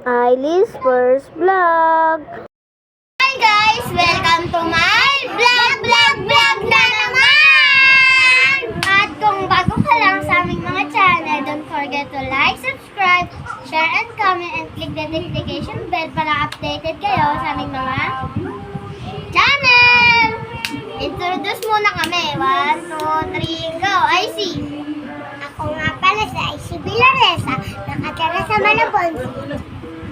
Aily's first vlog. Hi guys! Welcome to my vlog na naman! At kung bago ka lang sa aming mga channel, don't forget to like, subscribe, share, and comment, and click the notification bell para updated kayo sa aming mga channel! Introduce muna kami. 1, 2, 3, go! IC! Ako nga pala sa IC Villaresa, nakatira sa Malabon.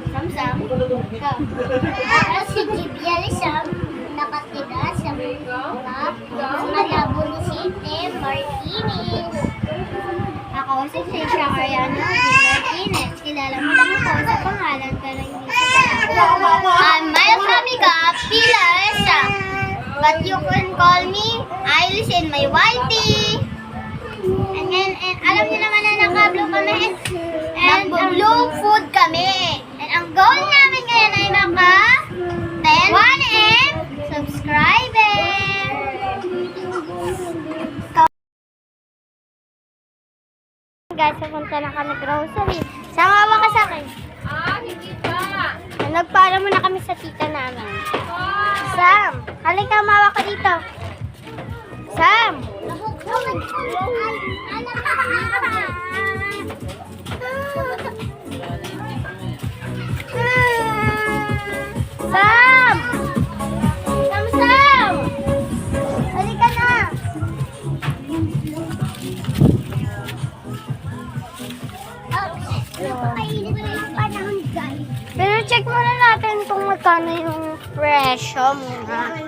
Samsam. Ikaw. Ako si Gibia Lisam, nakatira sa Malabon City, Martinez. Ako si Sesha Ariana Martinez. Kilala mo lang ako sa pangalan pero hindi sa I'm Miles Amiga Villaresa. But you can call me Iris and my whitey. And alam niyo naman na naka-blue kami. And blue food kami. And ang goal namin ngayon ay maka 1M subscriber. Guys, pupunta na kami grocery. Samawa ka sa akin. Hindi pa. Nagpaalam muna kami sa tita namin. Sam, halika mawa ka dito. Sam! Sam! Sam! Halika na! Pero check muna natin kung magkano yung presyo muna.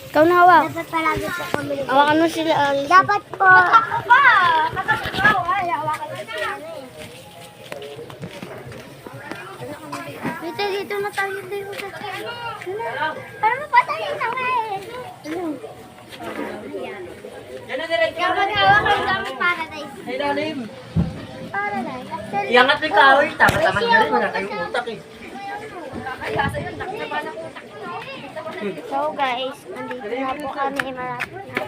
Ikaw na hawak. Dapat palagi po kami. Hawakan mo sila. Dapat po. Ako pa. Hawakan mo sila. Dito na tayo. Para mapatayin na nga eh. Kapag hawakan kami paradise. Ilalim. Paradise. Iangat ni Kawin. Tama-tama niya rin. Wala kayong utak eh. So guys, nandito na po kami. Malapit na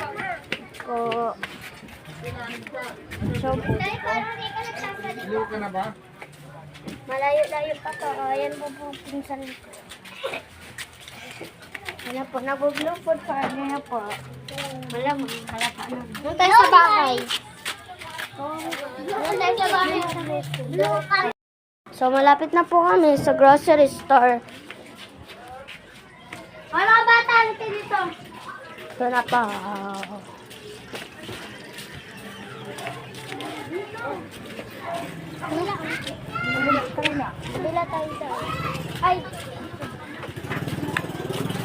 po. So, Ilo ka na ba? malayo-layo pa to. Ayan po po pinsan ko. Wala po, nag-blue food pa na po. Wala mo, halapa na. Doon tayo sa bahay. Doon tayo sa bahay. So, malapit na po kami sa grocery store. Mga bata, halika dito. Ito na po. Bila tayo sa... Ay!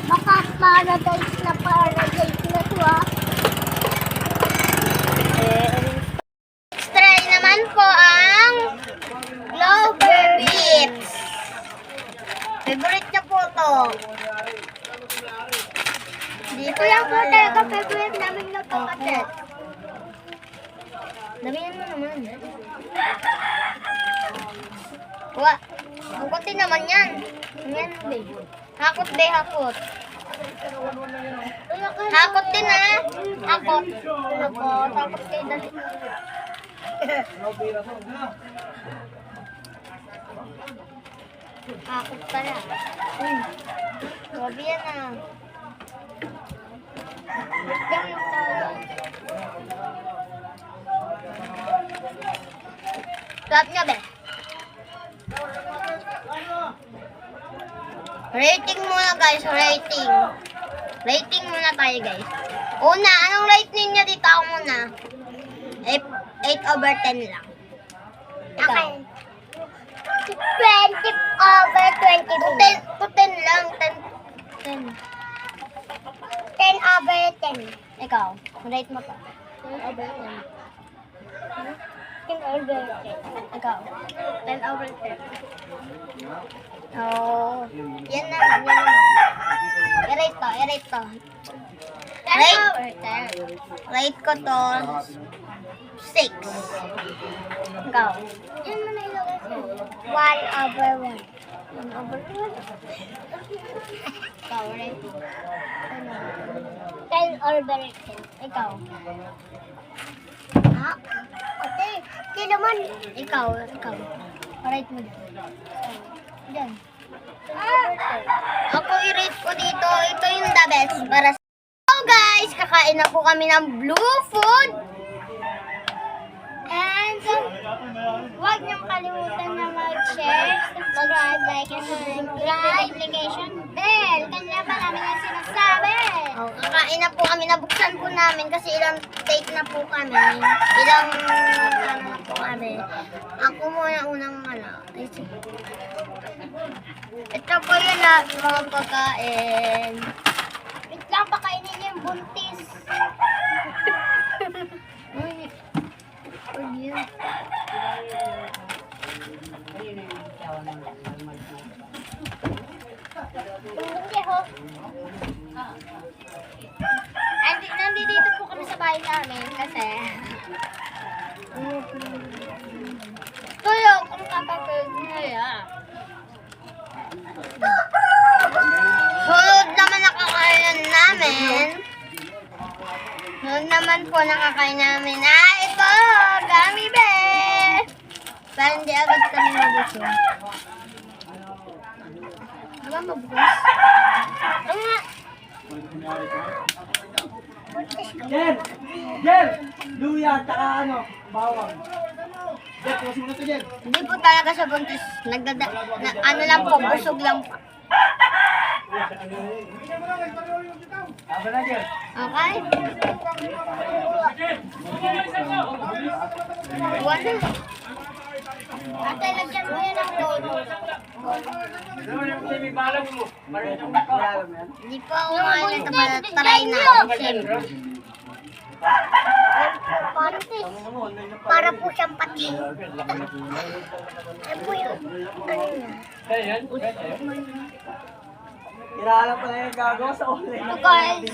Baka paradise na to ah. Try naman po ang Clover Beets. Favorite niya po to. Dito lang po talaga favorite namin na kapatid. Damihan mo naman. Hakutin naman yan. Yan, babe. Hakot, be, hakot. Hakot din, ha? Hakot. Hakot kayo dali. Hakot pala. Grabe yan, ha? Stop niya, be. Rating muna guys, rating. Rating muna tayo guys. Una, anong rating niya dito? Ako muna. 8/10 lang. Okay. 20/20. To 10 lang. 10. 10/10. Ikaw, rate mo to. 10/10. 10/10. Ikaw. 10/10. Oh, yan na. I-rate to. Rate ko to 6. Ikaw. Yan mo na ilagay ko. 1/1. 1/1? Ikaw, rate. 10/10. Ikaw. Ha? Okay. laman. Ikaw. Right mo dyan. Dyan. Ako i-rate ko dito. Ito yung the best para sa... So guys, kakain na po kami ng blue food. And huwag niyong kalimutan na mag-share, subscribe, like, and notification bell. Kanya pa namin yung sinasabi. Oh, kakain na po kami. Nabuksan po namin kasi ilang take na po kami. Ilang ano na po kami. Ako muna unang Ito po yun lahat mga pagkain. Wait lang, pakainin niyo yung buntis. Nandito po kami sa bahay namin kasi tulog kung kapatid niya. Sunod naman nakakain namin. Sunod naman po nakakain namin. Ito! Gummy bear! Para hindi agad kami mabusog. Diba mabusog? Ano nga? Jer! Luya, tsaka bawang. Jer, kasi mo na ito, Jer. Hindi po talaga sa buntis. Ano lang po, busog lang po. Aba na, Jer. Okay? Wala. Ate, lagyan mo yan ang todo. Hindi po ako kumain ito para try na. Siyempre. Para po siyang pati. Ano po yun? Ano yun? Kailangan pa na yung gagawa sa ulit. Ito guys.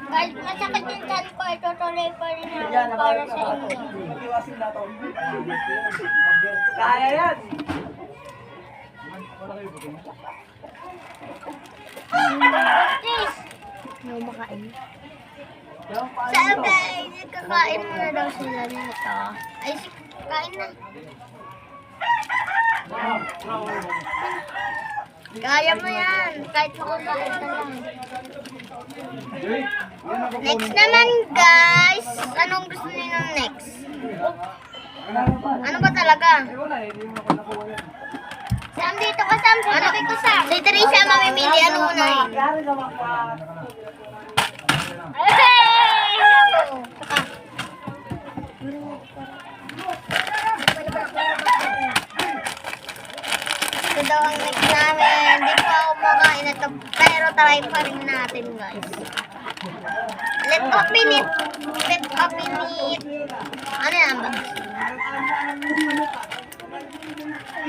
Guys, masakit yung chan ko. Ito tuloy pa rin ako para sa inyo. Iwasin na ito. Kaya yan! Please. No, makain. So guys, kakain muna daw sila nito. Ay, kain na. Kaya mo yan. Kahit makakain ka lang. Next naman guys. Anong gusto niyo ng next? Ano ba talaga? Sam, dito ka Sam. Sabi ko Sam. Si Teresa mamimili. Ano una eh? Kaya naman ka. Hey! Saka. Ito daw ang next namin. Hindi po ako makain ito. Pero try pa rin natin guys. Let's open it. Let's open it. Ano yan ba?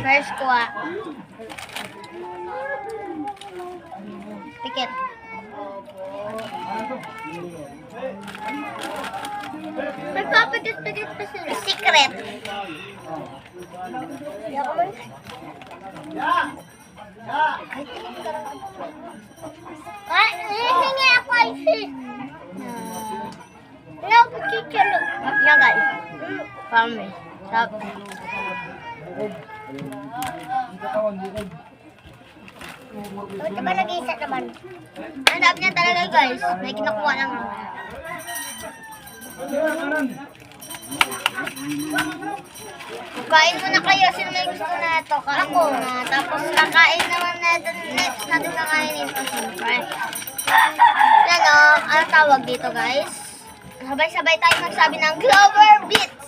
First kuha. Pikit. Nagpapagit-pagit pa sila. Secret. Ay, hihingi ako ice. No, chichalo. Yan guys. Kami. Sabi. Diba nag-iisa naman? Ang sabi niya talaga guys. May kinukuha lang. Kain mo na kayo. Sino may gusto na ito? Kain mo na. Tapos kakain naman natin. Next natin kakainin ito. Siyempre. Yan o. Ano tawag dito guys? Sabay-sabay tayo magsabi ng Clover Beats.